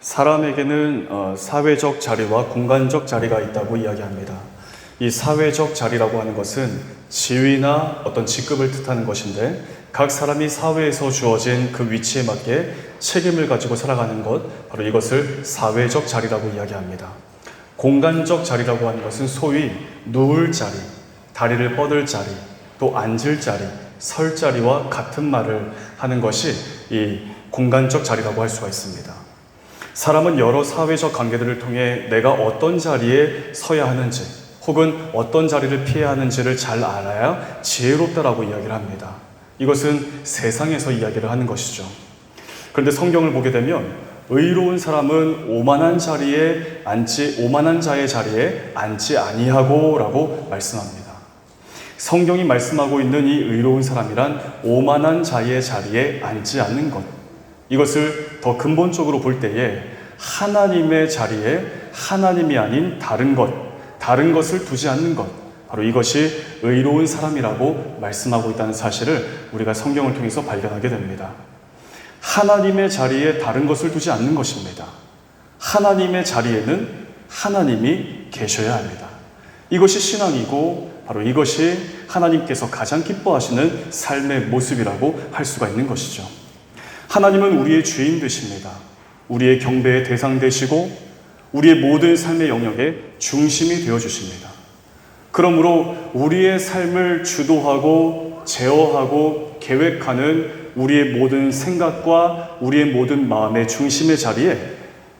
사람에게는 사회적 자리와 공간적 자리가 있다고 이야기합니다. 이 사회적 자리라고 하는 것은 지위나 어떤 직급을 뜻하는 것인데, 각 사람이 사회에서 주어진 그 위치에 맞게 책임을 가지고 살아가는 것, 바로 이것을 사회적 자리라고 이야기합니다. 공간적 자리라고 하는 것은 소위 누울 자리, 다리를 뻗을 자리, 또 앉을 자리, 설 자리와 같은 말을 하는 것이 이 공간적 자리라고 할 수가 있습니다. 사람은 여러 사회적 관계들을 통해 내가 어떤 자리에 서야 하는지, 혹은 어떤 자리를 피해야 하는지를 잘 알아야 지혜롭다라고 이야기를 합니다. 이것은 세상에서 이야기를 하는 것이죠. 그런데 성경을 보게 되면 의로운 사람은 오만한 자의 자리에 앉지 아니하고 라고 말씀합니다. 성경이 말씀하고 있는 이 의로운 사람이란 오만한 자의 자리에 앉지 않는 것, 이것을 더 근본적으로 볼 때에 하나님의 자리에 하나님이 아닌 다른 것을 두지 않는 것, 바로 이것이 의로운 사람이라고 말씀하고 있다는 사실을 우리가 성경을 통해서 발견하게 됩니다. 하나님의 자리에 다른 것을 두지 않는 것입니다. 하나님의 자리에는 하나님이 계셔야 합니다. 이것이 신앙이고, 바로 이것이 하나님께서 가장 기뻐하시는 삶의 모습이라고 할 수가 있는 것이죠. 하나님은 우리의 주인 되십니다. 우리의 경배의 대상 되시고 우리의 모든 삶의 영역의 중심이 되어주십니다. 그러므로 우리의 삶을 주도하고 제어하고 계획하는 우리의 모든 생각과 우리의 모든 마음의 중심의 자리에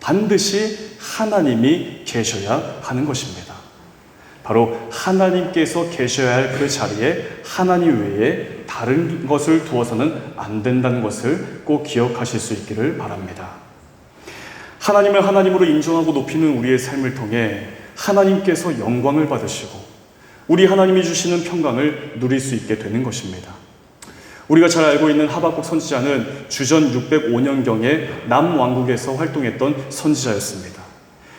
반드시 하나님이 계셔야 하는 것입니다. 바로 하나님께서 계셔야 할 그 자리에 하나님 외에 다른 것을 두어서는 안 된다는 것을 꼭 기억하실 수 있기를 바랍니다. 하나님을 하나님으로 인정하고 높이는 우리의 삶을 통해 하나님께서 영광을 받으시고 우리 하나님이 주시는 평강을 누릴 수 있게 되는 것입니다. 우리가 잘 알고 있는 하박국 선지자는 주전 605년경에 남왕국에서 활동했던 선지자였습니다.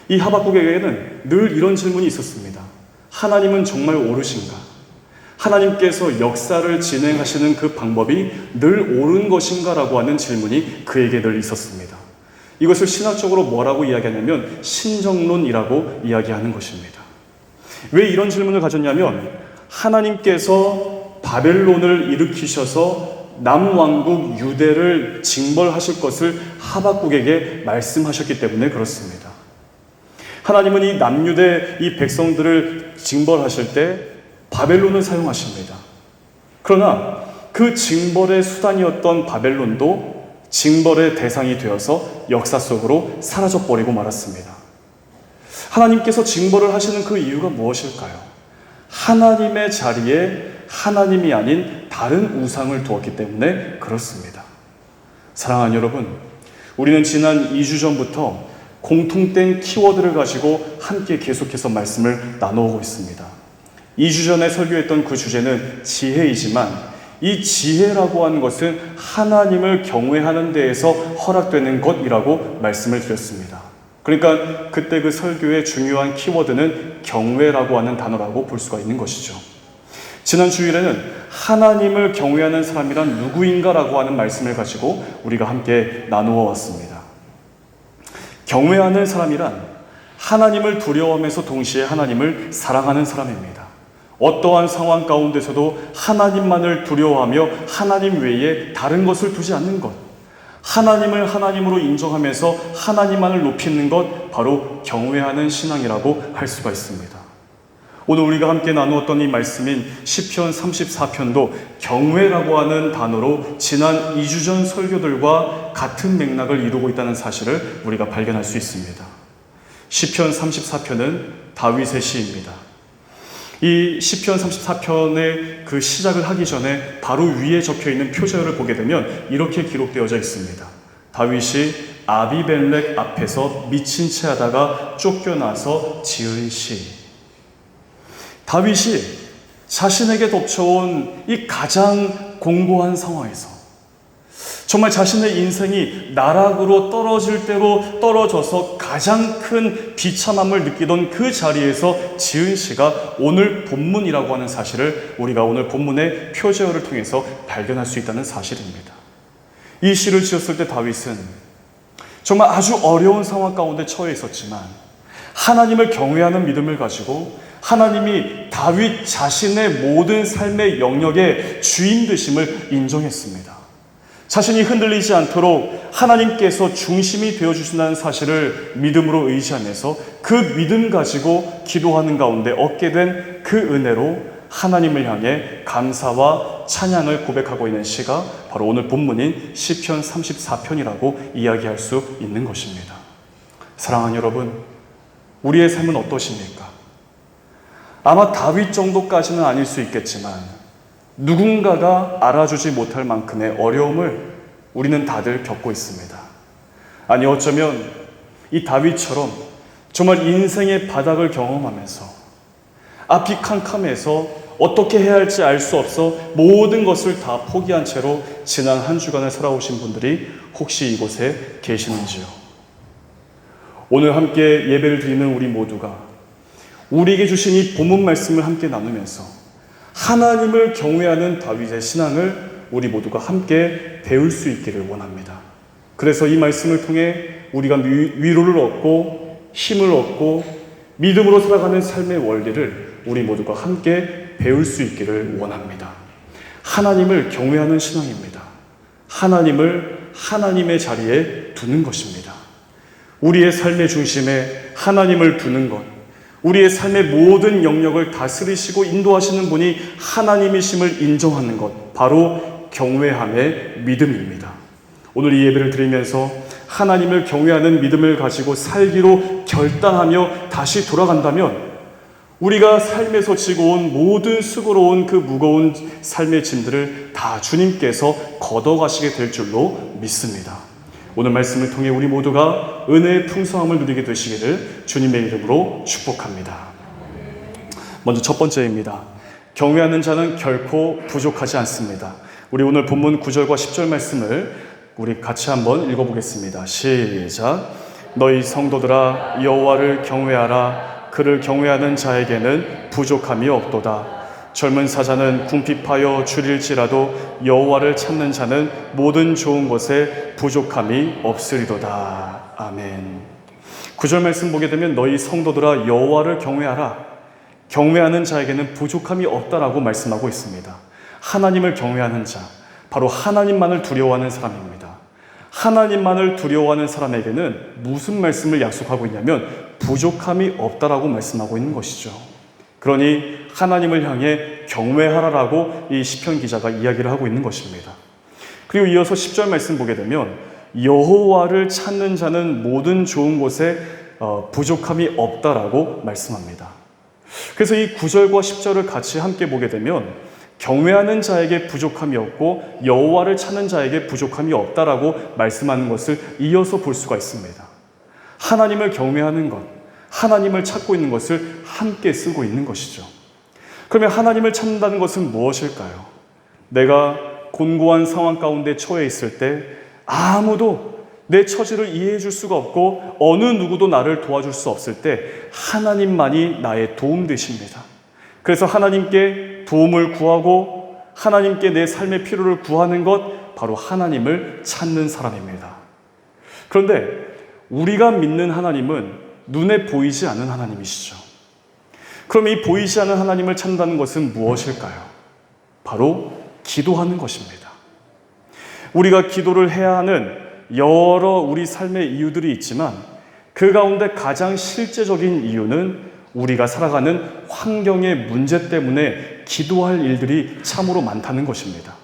이 하박국에게는 늘 이런 질문이 있었습니다. 하나님은 정말 옳으신가? 하나님께서 역사를 진행하시는 그 방법이 늘 옳은 것인가? 라고 하는 질문이 그에게 늘 있었습니다. 이것을 신학적으로 뭐라고 이야기하냐면 신정론이라고 이야기하는 것입니다. 왜 이런 질문을 가졌냐면, 하나님께서 바벨론을 일으키셔서 남왕국 유대를 징벌하실 것을 하박국에게 말씀하셨기 때문에 그렇습니다. 하나님은 이 남유대 이 백성들을 징벌하실 때 바벨론을 사용하십니다. 그러나 그 징벌의 수단이었던 바벨론도 징벌의 대상이 되어서 역사 속으로 사라져버리고 말았습니다. 하나님께서 징벌을 하시는 그 이유가 무엇일까요? 하나님의 자리에 하나님이 아닌 다른 우상을 두었기 때문에 그렇습니다. 사랑하는 여러분, 우리는 지난 2주 전부터 공통된 키워드를 가지고 함께 계속해서 말씀을 나누고 있습니다. 2주 전에 설교했던 그 주제는 지혜이지만, 이 지혜라고 하는 것은 하나님을 경외하는 데에서 허락되는 것이라고 말씀을 드렸습니다. 그러니까 그때 그 설교의 중요한 키워드는 경외라고 하는 단어라고 볼 수가 있는 것이죠. 지난 주일에는 하나님을 경외하는 사람이란 누구인가라고 하는 말씀을 가지고 우리가 함께 나누어 왔습니다. 경외하는 사람이란 하나님을 두려워하면서 동시에 하나님을 사랑하는 사람입니다. 어떠한 상황 가운데서도 하나님만을 두려워하며 하나님 외에 다른 것을 두지 않는 것, 하나님을 하나님으로 인정하면서 하나님만을 높이는 것, 바로 경외하는 신앙이라고 할 수가 있습니다. 오늘 우리가 함께 나누었던 이 말씀인 시편 34편도 경외라고 하는 단어로 지난 2주 전 설교들과 같은 맥락을 이루고 있다는 사실을 우리가 발견할 수 있습니다. 시편 34편은 다윗의 시입니다. 이 시편 34편의 그 시작을 하기 전에 바로 위에 적혀있는 표제어를 보게 되면 이렇게 기록되어져 있습니다. 다윗이 아비멜렉 앞에서 미친 채 하다가 쫓겨나서 지은 시. 다윗이 자신에게 덮쳐온 이 가장 공고한 상황에서 정말 자신의 인생이 나락으로 떨어질 대로 떨어져서 가장 큰 비참함을 느끼던 그 자리에서 지은 시가 오늘 본문이라고 하는 사실을 우리가 오늘 본문의 표제어를 통해서 발견할 수 있다는 사실입니다. 이 시를 지었을 때 다윗은 정말 아주 어려운 상황 가운데 처해 있었지만 하나님을 경외하는 믿음을 가지고 하나님이 다윗 자신의 모든 삶의 영역의 주인 되심을 인정했습니다. 자신이 흔들리지 않도록 하나님께서 중심이 되어주신다는 사실을 믿음으로 의지하면서 그 믿음 가지고 기도하는 가운데 얻게 된 그 은혜로 하나님을 향해 감사와 찬양을 고백하고 있는 시가 바로 오늘 본문인 시편 34편이라고 이야기할 수 있는 것입니다. 사랑하는 여러분, 우리의 삶은 어떠십니까? 아마 다윗 정도까지는 아닐 수 있겠지만 누군가가 알아주지 못할 만큼의 어려움을 우리는 다들 겪고 있습니다. 아니 어쩌면 이 다윗처럼 정말 인생의 바닥을 경험하면서 앞이 캄캄해서 어떻게 해야 할지 알 수 없어 모든 것을 다 포기한 채로 지난 한 주간을 살아오신 분들이 혹시 이곳에 계시는지요? 오늘 함께 예배를 드리는 우리 모두가 우리에게 주신 이 본문 말씀을 함께 나누면서 하나님을 경외하는 다윗의 신앙을 우리 모두가 함께 배울 수 있기를 원합니다. 그래서 이 말씀을 통해 우리가 위로를 얻고 힘을 얻고 믿음으로 살아가는 삶의 원리를 우리 모두가 함께 배울 수 있기를 원합니다. 하나님을 경외하는 신앙입니다. 하나님을 하나님의 자리에 두는 것입니다. 우리의 삶의 중심에 하나님을 두는 것, 우리의 삶의 모든 영역을 다스리시고 인도하시는 분이 하나님이심을 인정하는 것, 바로 경외함의 믿음입니다. 오늘 이 예배를 드리면서 하나님을 경외하는 믿음을 가지고 살기로 결단하며 다시 돌아간다면 우리가 삶에서 지고 온 모든 수고로운 그 무거운 삶의 짐들을 다 주님께서 걷어가시게 될 줄로 믿습니다. 오늘 말씀을 통해 우리 모두가 은혜의 풍성함을 누리게 되시기를 주님의 이름으로 축복합니다. 먼저 첫 번째입니다. 경외하는 자는 결코 부족하지 않습니다. 우리 오늘 본문 9절과 10절 말씀을 우리 같이 한번 읽어보겠습니다. 시작. 너희 성도들아 여호와를 경외하라. 그를 경외하는 자에게는 부족함이 없도다. 젊은 사자는 궁핍하여 줄일지라도 여호와를 찾는 자는 모든 좋은 것에 부족함이 없으리로다. 아멘. 9절 말씀 보게 되면 너희 성도들아 여호와를 경외하라. 경외하는 자에게는 부족함이 없다라고 말씀하고 있습니다. 하나님을 경외하는 자, 바로 하나님만을 두려워하는 사람입니다. 하나님만을 두려워하는 사람에게는 무슨 말씀을 약속하고 있냐면 부족함이 없다라고 말씀하고 있는 것이죠. 그러니 하나님을 향해 경외하라라고 이 시편 기자가 이야기를 하고 있는 것입니다. 그리고 이어서 10절 말씀 보게 되면 여호와를 찾는 자는 모든 좋은 곳에 부족함이 없다라고 말씀합니다. 그래서 이 9절과 10절을 같이 함께 보게 되면 경외하는 자에게 부족함이 없고 여호와를 찾는 자에게 부족함이 없다라고 말씀하는 것을 이어서 볼 수가 있습니다. 하나님을 경외하는 것, 하나님을 찾고 있는 것을 함께 쓰고 있는 것이죠. 그러면 하나님을 찾는다는 것은 무엇일까요? 내가 곤고한 상황 가운데 처해 있을 때 아무도 내 처지를 이해해 줄 수가 없고 어느 누구도 나를 도와줄 수 없을 때 하나님만이 나의 도움 되십니다. 그래서 하나님께 도움을 구하고 하나님께 내 삶의 필요를 구하는 것, 바로 하나님을 찾는 사람입니다. 그런데 우리가 믿는 하나님은 눈에 보이지 않는 하나님이시죠. 그럼 이 보이지 않는 하나님을 찾는다는 것은 무엇일까요? 바로 기도하는 것입니다. 우리가 기도를 해야 하는 여러 우리 삶의 이유들이 있지만 그 가운데 가장 실제적인 이유는 우리가 살아가는 환경의 문제 때문에 기도할 일들이 참으로 많다는 것입니다.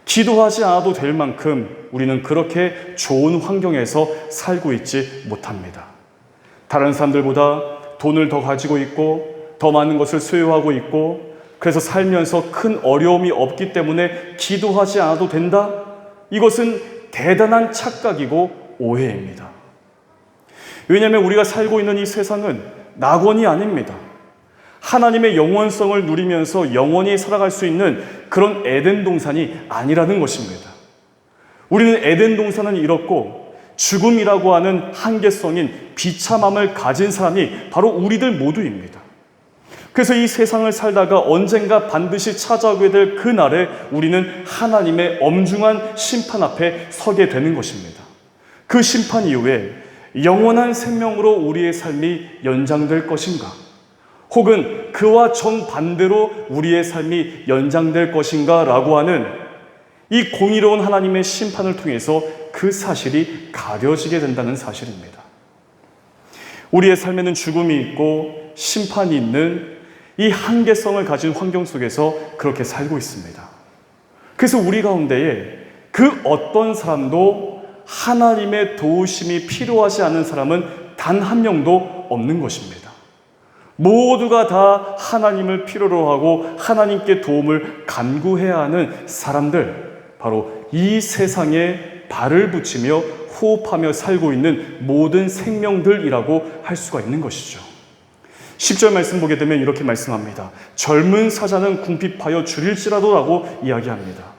기도하지 않아도 될 만큼 우리는 그렇게 좋은 환경에서 살고 있지 못합니다. 다른 사람들보다 돈을 더 가지고 있고 더 많은 것을 소유하고 있고 그래서 살면서 큰 어려움이 없기 때문에 기도하지 않아도 된다? 이것은 대단한 착각이고 오해입니다. 왜냐하면 우리가 살고 있는 이 세상은 낙원이 아닙니다. 하나님의 영원성을 누리면서 영원히 살아갈 수 있는 그런 에덴 동산이 아니라는 것입니다. 우리는 에덴 동산은 이렇고 죽음이라고 하는 한계성인 비참함을 가진 사람이 바로 우리들 모두입니다. 그래서 이 세상을 살다가 언젠가 반드시 찾아오게 될 그날에 우리는 하나님의 엄중한 심판 앞에 서게 되는 것입니다. 그 심판 이후에 영원한 생명으로 우리의 삶이 연장될 것인가? 혹은 그와 정반대로 우리의 삶이 연장될 것인가? 라고 하는 이 공의로운 하나님의 심판을 통해서 그 사실이 가려지게 된다는 사실입니다. 우리의 삶에는 죽음이 있고 심판이 있는 이 한계성을 가진 환경 속에서 그렇게 살고 있습니다. 그래서 우리 가운데에 그 어떤 사람도 하나님의 도우심이 필요하지 않은 사람은 단 한 명도 없는 것입니다. 모두가 다 하나님을 필요로 하고 하나님께 도움을 간구해야 하는 사람들, 바로 이 세상에 발을 붙이며 호흡하며 살고 있는 모든 생명들이라고 할 수가 있는 것이죠. 10절 말씀 보게 되면 이렇게 말씀합니다. 젊은 사자는 궁핍하여 줄일지라도 라고 이야기합니다.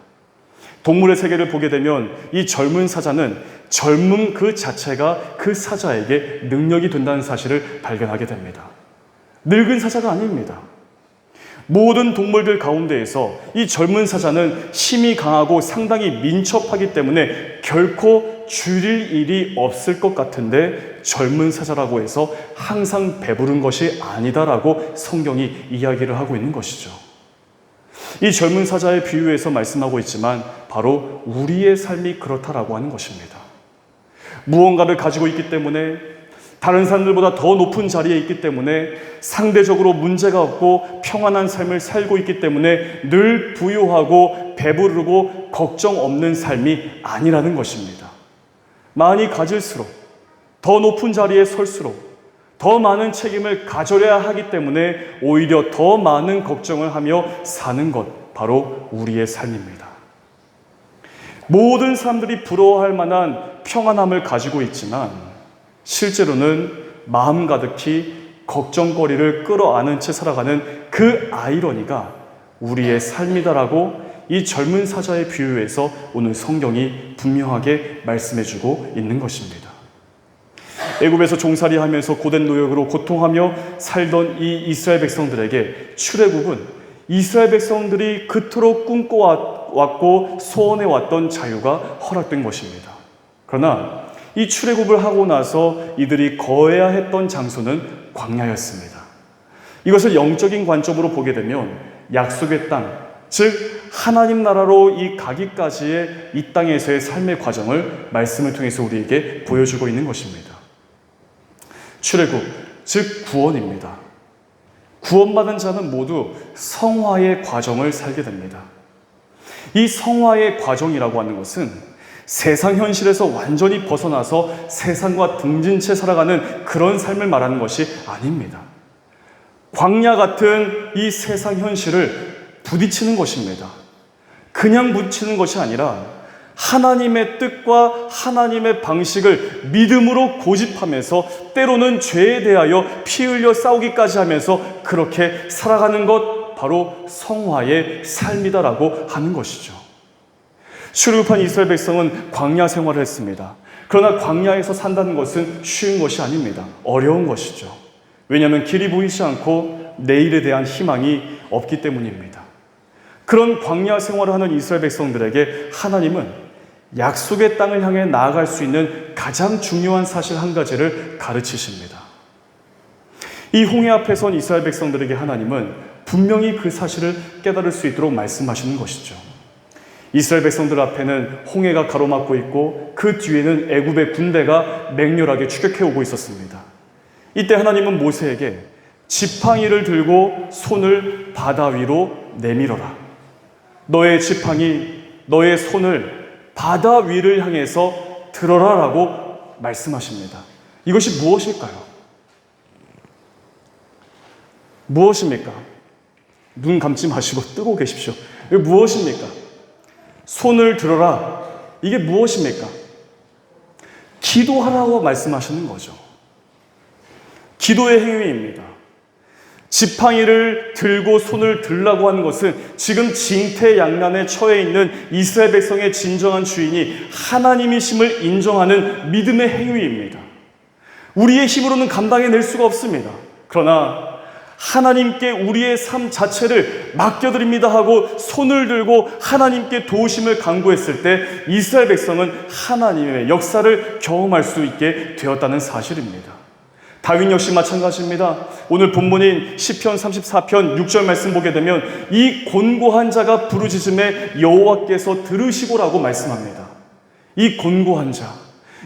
동물의 세계를 보게 되면 이 젊은 사자는 젊음 그 자체가 그 사자에게 능력이 된다는 사실을 발견하게 됩니다. 늙은 사자가 아닙니다. 모든 동물들 가운데에서 이 젊은 사자는 힘이 강하고 상당히 민첩하기 때문에 결코 줄일 일이 없을 것 같은데 젊은 사자라고 해서 항상 배부른 것이 아니다라고 성경이 이야기를 하고 있는 것이죠. 이 젊은 사자의 비유에서 말씀하고 있지만 바로 우리의 삶이 그렇다라고 하는 것입니다. 무언가를 가지고 있기 때문에 다른 사람들보다 더 높은 자리에 있기 때문에 상대적으로 문제가 없고 평안한 삶을 살고 있기 때문에 늘 부유하고 배부르고 걱정 없는 삶이 아니라는 것입니다. 많이 가질수록 더 높은 자리에 설수록 더 많은 책임을 가져야 하기 때문에 오히려 더 많은 걱정을 하며 사는 것, 바로 우리의 삶입니다. 모든 사람들이 부러워할 만한 평안함을 가지고 있지만 실제로는 마음 가득히 걱정거리를 끌어안은 채 살아가는 그 아이러니가 우리의 삶이다라고 이 젊은 사자의 비유에서 오늘 성경이 분명하게 말씀해주고 있는 것입니다. 애굽에서 종살이하면서 고된 노역으로 고통하며 살던 이 이스라엘 백성들에게 출애굽은 이스라엘 백성들이 그토록 꿈꿔왔고 소원해왔던 자유가 허락된 것입니다. 그러나 이 출애굽을 하고 나서 이들이 거해야 했던 장소는 광야였습니다. 이것을 영적인 관점으로 보게 되면 약속의 땅, 즉 하나님 나라로 이 가기까지의 이 땅에서의 삶의 과정을 말씀을 통해서 우리에게 보여주고 있는 것입니다. 출애굽, 즉 구원입니다. 구원받은 자는 모두 성화의 과정을 살게 됩니다. 이 성화의 과정이라고 하는 것은 세상 현실에서 완전히 벗어나서 세상과 등진 채 살아가는 그런 삶을 말하는 것이 아닙니다. 광야 같은 이 세상 현실을 부딪히는 것입니다. 그냥 부딪히는 것이 아니라 하나님의 뜻과 하나님의 방식을 믿음으로 고집하면서 때로는 죄에 대하여 피 흘려 싸우기까지 하면서 그렇게 살아가는 것, 바로 성화의 삶이다라고 하는 것이죠. 출애굽한 이스라엘 백성은 광야 생활을 했습니다. 그러나 광야에서 산다는 것은 쉬운 것이 아닙니다. 어려운 것이죠. 왜냐하면 길이 보이지 않고 내일에 대한 희망이 없기 때문입니다. 그런 광야 생활을 하는 이스라엘 백성들에게 하나님은 약속의 땅을 향해 나아갈 수 있는 가장 중요한 사실 한 가지를 가르치십니다. 이 홍해 앞에 선 이스라엘 백성들에게 하나님은 분명히 그 사실을 깨달을 수 있도록 말씀하시는 것이죠. 이스라엘 백성들 앞에는 홍해가 가로막고 있고 그 뒤에는 애굽의 군대가 맹렬하게 추격해오고 있었습니다. 이때 하나님은 모세에게 지팡이를 들고 손을 바다 위로 내밀어라. 너의 지팡이, 너의 손을 바다 위를 향해서 들어라 라고 말씀하십니다. 이것이 무엇일까요? 무엇입니까? 눈 감지 마시고 뜨고 계십시오. 이게 무엇입니까? 손을 들어라. 이게 무엇입니까? 기도하라고 말씀하시는 거죠. 기도의 행위입니다. 지팡이를 들고 손을 들라고 하는 것은 지금 징태양난에 처해 있는 이스라엘 백성의 진정한 주인이 하나님이심을 인정하는 믿음의 행위입니다. 우리의 힘으로는 감당해낼 수가 없습니다. 그러나 하나님께 우리의 삶 자체를 맡겨드립니다 하고 손을 들고 하나님께 도우심을 간구했을 때 이스라엘 백성은 하나님의 역사를 경험할 수 있게 되었다는 사실입니다. 다윗 역시 마찬가지입니다. 오늘 본문인 시편 34편 6절 말씀 보게 되면 이 곤고한 자가 부르짖음에 여호와께서 들으시고라고 말씀합니다. 이 곤고한 자,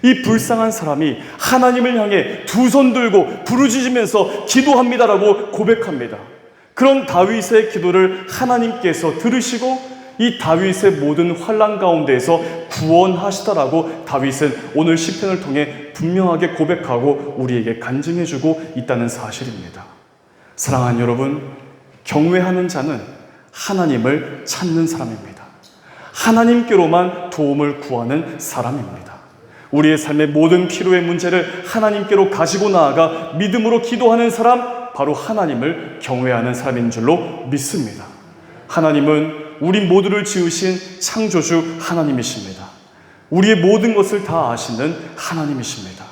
이 불쌍한 사람이 하나님을 향해 두 손 들고 부르짖으면서 기도합니다라고 고백합니다. 그런 다윗의 기도를 하나님께서 들으시고 이 다윗의 모든 환난 가운데에서 구원하시다라고 다윗은 오늘 시편을 통해 분명하게 고백하고 우리에게 간증해주고 있다는 사실입니다. 사랑하는 여러분, 경외하는 자는 하나님을 찾는 사람입니다. 하나님께로만 도움을 구하는 사람입니다. 우리의 삶의 모든 필요의 문제를 하나님께로 가지고 나아가 믿음으로 기도하는 사람, 바로 하나님을 경외하는 사람인 줄로 믿습니다. 하나님은 우리 모두를 지으신 창조주 하나님이십니다. 우리의 모든 것을 다 아시는 하나님이십니다.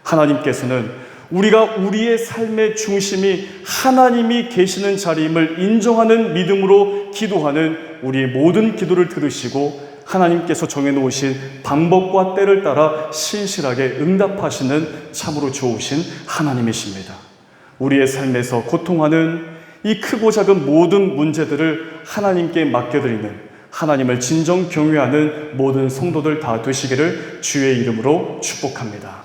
하나님께서는 우리가 우리의 삶의 중심이 하나님이 계시는 자리임을 인정하는 믿음으로 기도하는 우리의 모든 기도를 들으시고 하나님께서 정해놓으신 방법과 때를 따라 신실하게 응답하시는 참으로 좋으신 하나님이십니다. 우리의 삶에서 고통하는 이 크고 작은 모든 문제들을 하나님께 맡겨드리는 하나님을 진정 경외하는 모든 성도들 다 되시기를 주의 이름으로 축복합니다.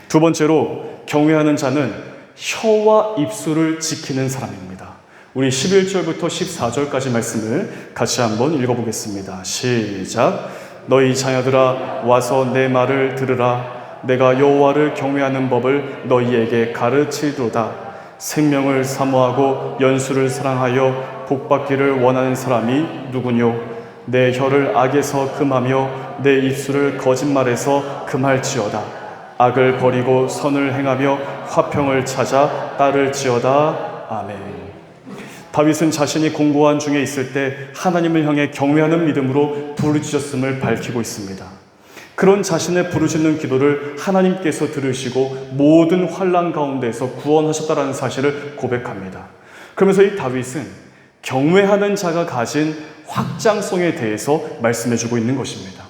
두 번째로 경외하는 자는 혀와 입술을 지키는 사람입니다. 우리 11절부터 14절까지 말씀을 같이 한번 읽어보겠습니다. 시작. 너희 자녀들아 와서 내 말을 들으라. 내가 여호와를 경외하는 법을 너희에게 가르치리로다. 생명을 사모하고 연수를 사랑하여 복받기를 원하는 사람이 누구뇨? 내 혀를 악에서 금하며 내 입술을 거짓말에서 금할지어다. 악을 버리고 선을 행하며 화평을 찾아 따를지어다. 아멘. 다윗은 자신이 공고한 중에 있을 때 하나님을 향해 경외하는 믿음으로 부르짖었음을 밝히고 있습니다. 그런 자신의 부르짖는 기도를 하나님께서 들으시고 모든 환난 가운데서 구원하셨다는 사실을 고백합니다. 그러면서 이 다윗은 경외하는 자가 가진 확장성에 대해서 말씀해주고 있는 것입니다.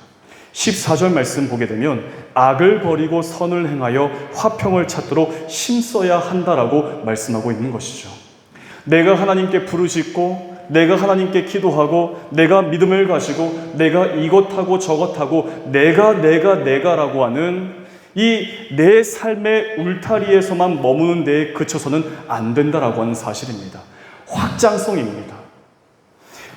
14절 말씀 보게 되면 악을 버리고 선을 행하여 화평을 찾도록 힘써야 한다라고 말씀하고 있는 것이죠. 내가 하나님께 부르짖고 내가 하나님께 기도하고 내가 믿음을 가지고 내가 이것하고 저것하고 내가라고 하는 이 내 삶의 울타리에서만 머무는 데에 그쳐서는 안 된다라고 하는 사실입니다. 확장성입니다.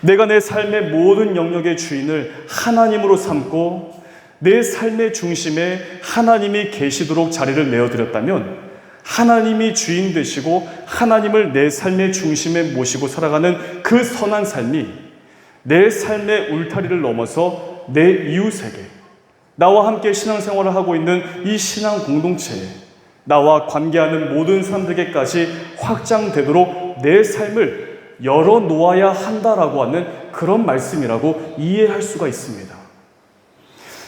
내가 내 삶의 모든 영역의 주인을 하나님으로 삼고 내 삶의 중심에 하나님이 계시도록 자리를 내어드렸다면 하나님이 주인 되시고 하나님을 내 삶의 중심에 모시고 살아가는 그 선한 삶이 내 삶의 울타리를 넘어서 내 이웃에게, 나와 함께 신앙생활을 하고 있는 이 신앙 공동체에, 나와 관계하는 모든 사람들에게까지 확장되도록 내 삶을 열어놓아야 한다라고 하는 그런 말씀이라고 이해할 수가 있습니다.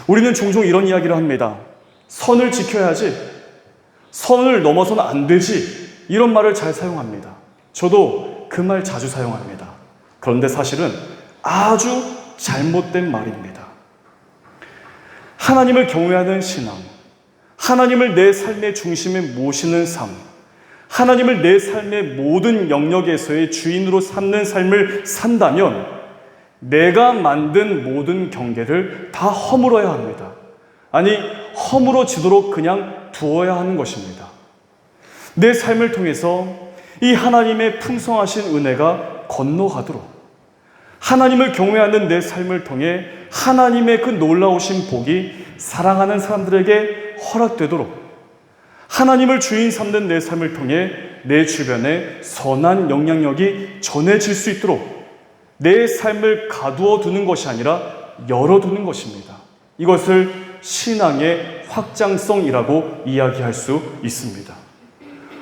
우리는 종종 이런 이야기를 합니다. 선을 지켜야지, 선을 넘어서는 안 되지, 이런 말을 잘 사용합니다. 저도 그 말 자주 사용합니다. 그런데 사실은 아주 잘못된 말입니다. 하나님을 경외하는 신앙, 하나님을 내 삶의 중심에 모시는 삶, 하나님을 내 삶의 모든 영역에서의 주인으로 삼는 삶을 산다면 내가 만든 모든 경계를 다 허물어야 합니다. 아니, 허물어지도록 그냥 두어야 하는 것입니다. 내 삶을 통해서 이 하나님의 풍성하신 은혜가 건너가도록, 하나님을 경외하는 내 삶을 통해 하나님의 그 놀라우신 복이 사랑하는 사람들에게 허락되도록, 하나님을 주인 삼는 내 삶을 통해 내 주변에 선한 영향력이 전해질 수 있도록 내 삶을 가두어 두는 것이 아니라 열어두는 것입니다. 이것을 신앙의 확장성이라고 이야기할 수 있습니다.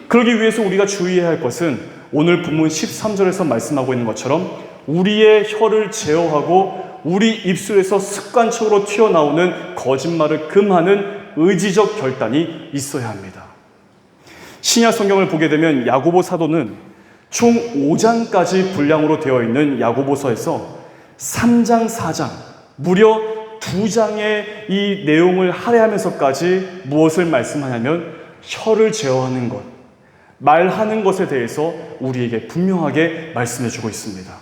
그러기 위해서 우리가 주의해야 할 것은 오늘 본문 13절에서 말씀하고 있는 것처럼 우리의 혀를 제어하고 우리 입술에서 습관적으로 튀어나오는 거짓말을 금하는 의지적 결단이 있어야 합니다. 신약 성경을 보게 되면 야고보 사도는 총 5장까지 분량으로 되어 있는 야고보서에서 3장, 4장, 무려 2장의 이 내용을 할애하면서까지 무엇을 말씀하냐면 혀를 제어하는 것, 말하는 것에 대해서 우리에게 분명하게 말씀해 주고 있습니다.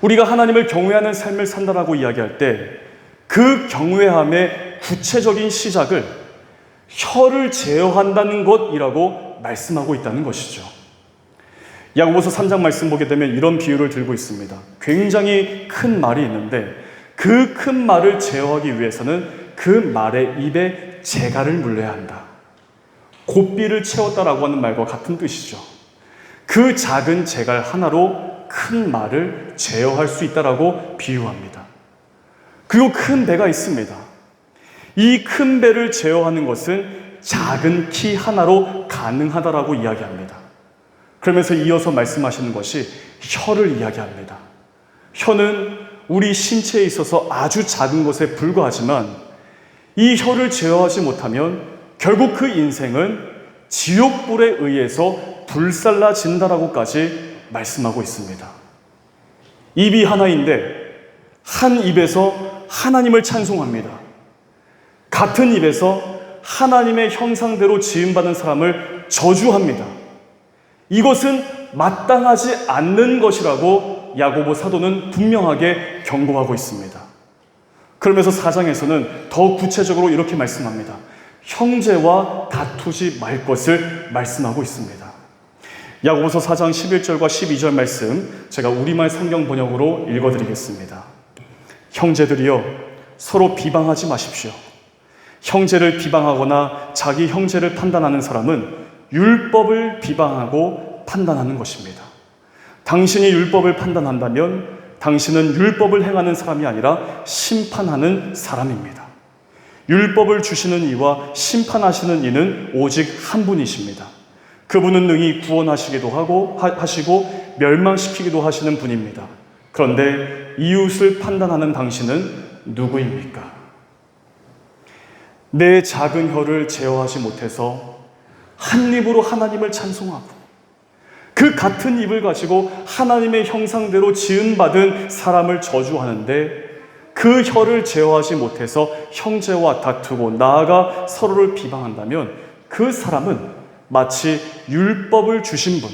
우리가 하나님을 경외하는 삶을 산다라고 이야기할 때 그 경외함의 구체적인 시작을 혀를 제어한다는 것이라고 말씀하고 있다는 것이죠. 야고보서 3장 말씀 보게 되면 이런 비유를 들고 있습니다. 굉장히 큰 말이 있는데 그 큰 말을 제어하기 위해서는 그 말의 입에 재갈을 물려야 한다. 고삐를 채웠다라고 하는 말과 같은 뜻이죠. 그 작은 재갈 하나로 큰 말을 제어할 수 있다라고 비유합니다. 그리고 큰 배가 있습니다. 이 큰 배를 제어하는 것은 작은 키 하나로 가능하다라고 이야기합니다. 그러면서 이어서 말씀하시는 것이 혀를 이야기합니다. 혀는 우리 신체에 있어서 아주 작은 것에 불과하지만 이 혀를 제어하지 못하면 결국 그 인생은 지옥불에 의해서 불살라진다라고까지 말씀하고 있습니다. 입이 하나인데 한 입에서 하나님을 찬송합니다. 같은 입에서 하나님의 형상대로 지음받은 사람을 저주합니다. 이것은 마땅하지 않는 것이라고 야고보 사도는 분명하게 경고하고 있습니다. 그러면서 4장에서는 더 구체적으로 이렇게 말씀합니다. 형제와 다투지 말 것을 말씀하고 있습니다. 야고보서 4장 11절과 12절 말씀 제가 우리말 성경 번역으로 읽어드리겠습니다. 형제들이여 서로 비방하지 마십시오. 형제를 비방하거나 자기 형제를 판단하는 사람은 율법을 비방하고 판단하는 것입니다. 당신이 율법을 판단한다면 당신은 율법을 행하는 사람이 아니라 심판하는 사람입니다. 율법을 주시는 이와 심판하시는 이는 오직 한 분이십니다. 그분은 능히 구원하시기도 하시고 멸망시키기도 하시는 분입니다. 그런데 이웃을 판단하는 당신은 누구입니까? 내 작은 혀를 제어하지 못해서 한 입으로 하나님을 찬송하고 그 같은 입을 가지고 하나님의 형상대로 지음받은 사람을 저주하는데 그 혀를 제어하지 못해서 형제와 다투고 나아가 서로를 비방한다면 그 사람은 마치 율법을 주신 분,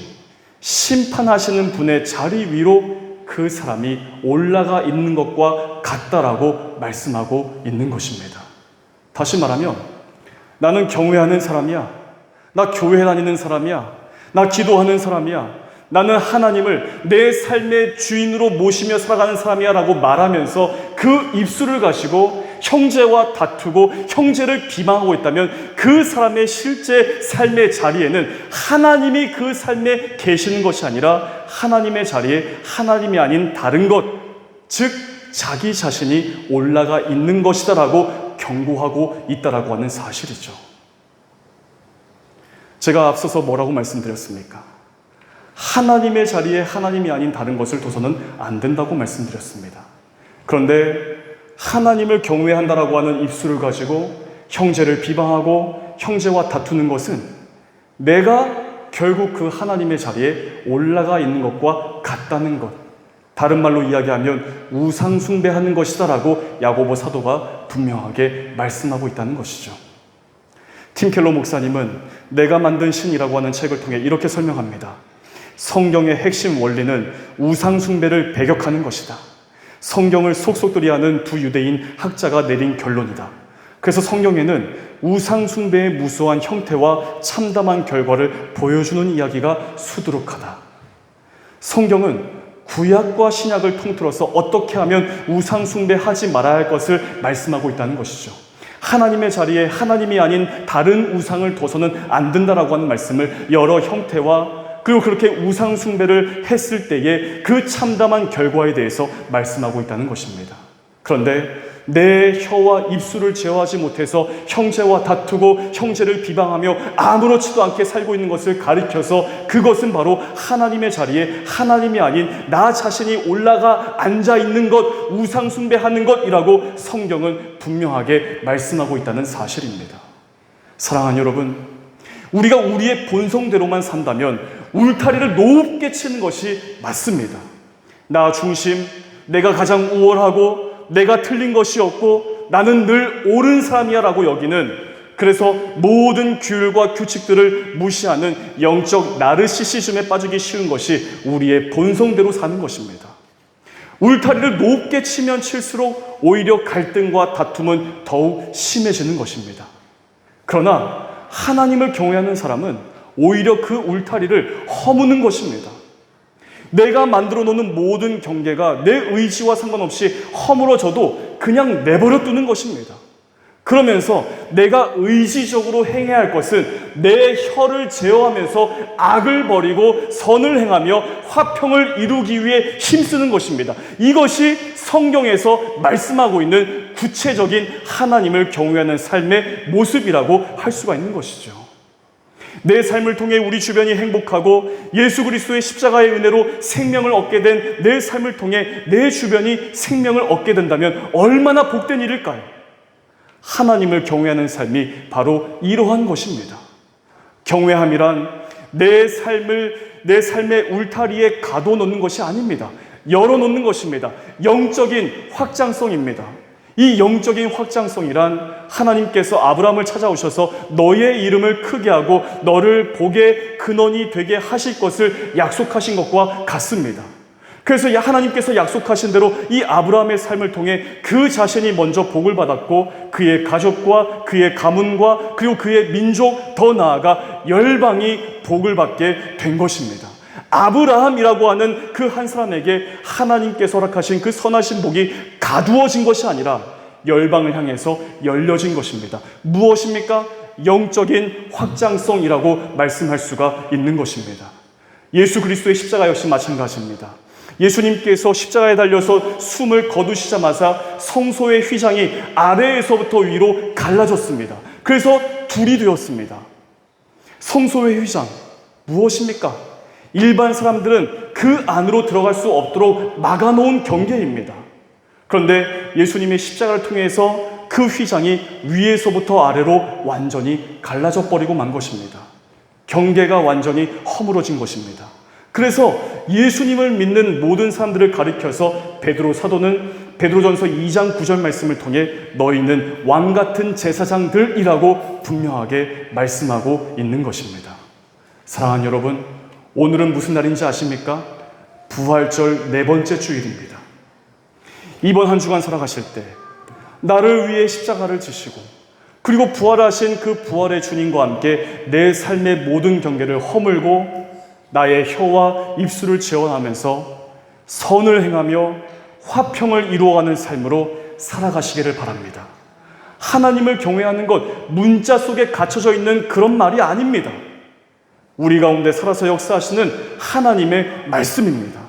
심판하시는 분의 자리 위로 그 사람이 올라가 있는 것과 같다라고 말씀하고 있는 것입니다. 다시 말하면 나는 경외하는 사람이야. 나 교회 다니는 사람이야. 나 기도하는 사람이야. 나는 하나님을 내 삶의 주인으로 모시며 살아가는 사람이야 라고 말하면서 그 입술을 가지고 형제와 다투고 형제를 비방하고 있다면 그 사람의 실제 삶의 자리에는 하나님이 그 삶에 계시는 것이 아니라 하나님의 자리에 하나님이 아닌 다른 것, 즉 자기 자신이 올라가 있는 것이다라고 경고하고 있다라고 하는 사실이죠. 제가 앞서서 뭐라고 말씀드렸습니까? 하나님의 자리에 하나님이 아닌 다른 것을 둬서는 안 된다고 말씀드렸습니다. 그런데 하나님을 경외한다라고 하는 입술을 가지고 형제를 비방하고 형제와 다투는 것은 내가 결국 그 하나님의 자리에 올라가 있는 것과 같다는 것, 다른 말로 이야기하면 우상 숭배하는 것이다라고 야고보 사도가 분명하게 말씀하고 있다는 것이죠. 팀 켈러 목사님은 내가 만든 신이라고 하는 책을 통해 이렇게 설명합니다. 성경의 핵심 원리는 우상 숭배를 배격하는 것이다. 성경을 속속들이 하는 두 유대인 학자가 내린 결론이다. 그래서 성경에는 우상 숭배의 무수한 형태와 참담한 결과를 보여주는 이야기가 수두룩하다. 성경은 구약과 신약을 통틀어서 어떻게 하면 우상 숭배하지 말아야 할 것을 말씀하고 있다는 것이죠. 하나님의 자리에 하나님이 아닌 다른 우상을 둬서는 안 된다라고 하는 말씀을 여러 형태와 그리고 그렇게 우상 숭배를 했을 때의 그 참담한 결과에 대해서 말씀하고 있다는 것입니다. 그런데 내 혀와 입술을 제어하지 못해서 형제와 다투고 형제를 비방하며 아무렇지도 않게 살고 있는 것을 가리켜서 그것은 바로 하나님의 자리에 하나님이 아닌 나 자신이 올라가 앉아 있는 것, 우상 숭배하는 것이라고 성경은 분명하게 말씀하고 있다는 사실입니다. 사랑하는 여러분, 우리가 우리의 본성대로만 산다면 울타리를 높게 치는 것이 맞습니다. 나 중심, 내가 가장 우월하고 내가 틀린 것이 없고 나는 늘 옳은 사람이야 라고 여기는, 그래서 모든 규율과 규칙들을 무시하는 영적 나르시시즘에 빠지기 쉬운 것이 우리의 본성대로 사는 것입니다. 울타리를 높게 치면 칠수록 오히려 갈등과 다툼은 더욱 심해지는 것입니다. 그러나 하나님을 경외하는 사람은 오히려 그 울타리를 허무는 것입니다. 내가 만들어 놓는 모든 경계가 내 의지와 상관없이 허물어져도 그냥 내버려 두는 것입니다. 그러면서 내가 의지적으로 행해야 할 것은 내 혀를 제어하면서 악을 버리고 선을 행하며 화평을 이루기 위해 힘쓰는 것입니다. 이것이 성경에서 말씀하고 있는 구체적인 하나님을 경외하는 삶의 모습이라고 할 수가 있는 것이죠. 내 삶을 통해 우리 주변이 행복하고 예수 그리스도의 십자가의 은혜로 생명을 얻게 된 내 삶을 통해 내 주변이 생명을 얻게 된다면 얼마나 복된 일일까요? 하나님을 경외하는 삶이 바로 이러한 것입니다. 경외함이란 내 삶의 울타리에 가둬놓는 것이 아닙니다. 열어놓는 것입니다. 영적인 확장성입니다. 이 영적인 확장성이란 하나님께서 아브라함을 찾아오셔서 너의 이름을 크게 하고 너를 복의 근원이 되게 하실 것을 약속하신 것과 같습니다. 그래서 하나님께서 약속하신 대로 이 아브라함의 삶을 통해 그 자신이 먼저 복을 받았고 그의 가족과 그의 가문과 그리고 그의 민족, 더 나아가 열방이 복을 받게 된 것입니다. 아브라함이라고 하는 그 한 사람에게 하나님께서 허락하신 그 선하신 복이 가두어진 것이 아니라 열방을 향해서 열려진 것입니다. 무엇입니까? 영적인 확장성이라고 말씀할 수가 있는 것입니다. 예수 그리스도의 십자가 역시 마찬가지입니다. 예수님께서 십자가에 달려서 숨을 거두시자마자 성소의 휘장이 아래에서부터 위로 갈라졌습니다. 그래서 둘이 되었습니다. 성소의 휘장 무엇입니까? 일반 사람들은 그 안으로 들어갈 수 없도록 막아놓은 경계입니다. 그런데 예수님의 십자가를 통해서 그 휘장이 위에서부터 아래로 완전히 갈라져 버리고 만 것입니다. 경계가 완전히 허물어진 것입니다. 그래서 예수님을 믿는 모든 사람들을 가리켜서 베드로 사도는 베드로전서 2장 9절 말씀을 통해 너희는 왕같은 제사장들이라고 분명하게 말씀하고 있는 것입니다. 사랑하는 여러분, 오늘은 무슨 날인지 아십니까? 부활절 4번째 주일입니다. 이번 한 주간 살아가실 때 나를 위해 십자가를 지시고 그리고 부활하신 그 부활의 주님과 함께 내 삶의 모든 경계를 허물고 나의 혀와 입술을 재원하면서 선을 행하며 화평을 이루어가는 삶으로 살아가시기를 바랍니다. 하나님을 경외하는 것, 문자 속에 갇혀져 있는 그런 말이 아닙니다. 우리 가운데 살아서 역사하시는 하나님의 말씀입니다.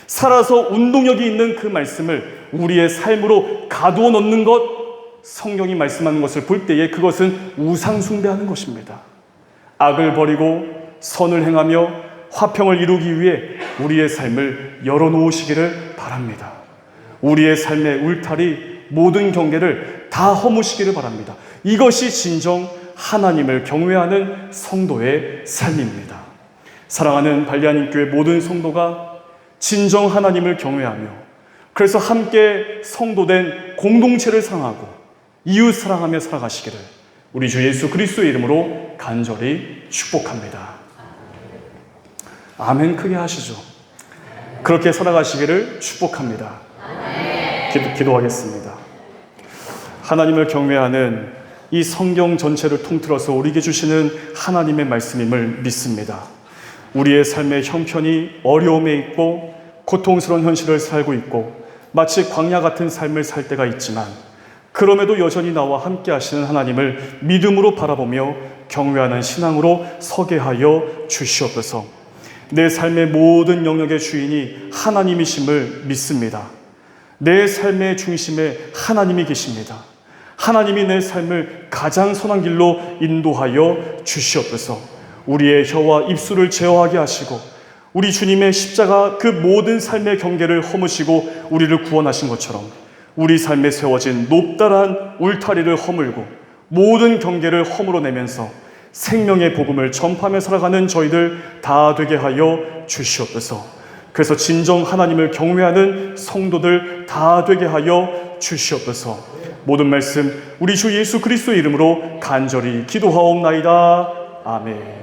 살아서 운동력이 있는 그 말씀을 우리의 삶으로 가두어 놓는 것, 성경이 말씀하는 것을 볼 때에 그것은 우상 숭배하는 것입니다. 악을 버리고 선을 행하며 화평을 이루기 위해 우리의 삶을 열어놓으시기를 바랍니다. 우리의 삶의 울타리, 모든 경계를 다 허무시기를 바랍니다. 이것이 진정 하나님을 경외하는 성도의 삶입니다. 사랑하는 발리하님 교회 모든 성도가 진정 하나님을 경외하며 그래서 함께 성도된 공동체를 사랑하고 이웃 사랑하며 살아가시기를 우리 주 예수 그리스도의 이름으로 간절히 축복합니다. 아멘 크게 하시죠. 그렇게 살아가시기를 축복합니다. 기도하겠습니다. 하나님을 경외하는 이 성경 전체를 통틀어서 우리에게 주시는 하나님의 말씀임을 믿습니다. 우리의 삶의 형편이 어려움에 있고 고통스러운 현실을 살고 있고 마치 광야 같은 삶을 살 때가 있지만 그럼에도 여전히 나와 함께 하시는 하나님을 믿음으로 바라보며 경외하는 신앙으로 서게 하여 주시옵소서. 내 삶의 모든 영역의 주인이 하나님이심을 믿습니다. 내 삶의 중심에 하나님이 계십니다. 하나님이 내 삶을 가장 선한 길로 인도하여 주시옵소서. 우리의 혀와 입술을 제어하게 하시고 우리 주님의 십자가 그 모든 삶의 경계를 허무시고 우리를 구원하신 것처럼 우리 삶에 세워진 높다란 울타리를 허물고 모든 경계를 허물어내면서 생명의 복음을 전파하며 살아가는 저희들 다 되게 하여 주시옵소서. 그래서 진정 하나님을 경외하는 성도들 다 되게 하여 주시옵소서. 모든 말씀 우리 주 예수 그리스도의 이름으로 간절히 기도하옵나이다. 아멘.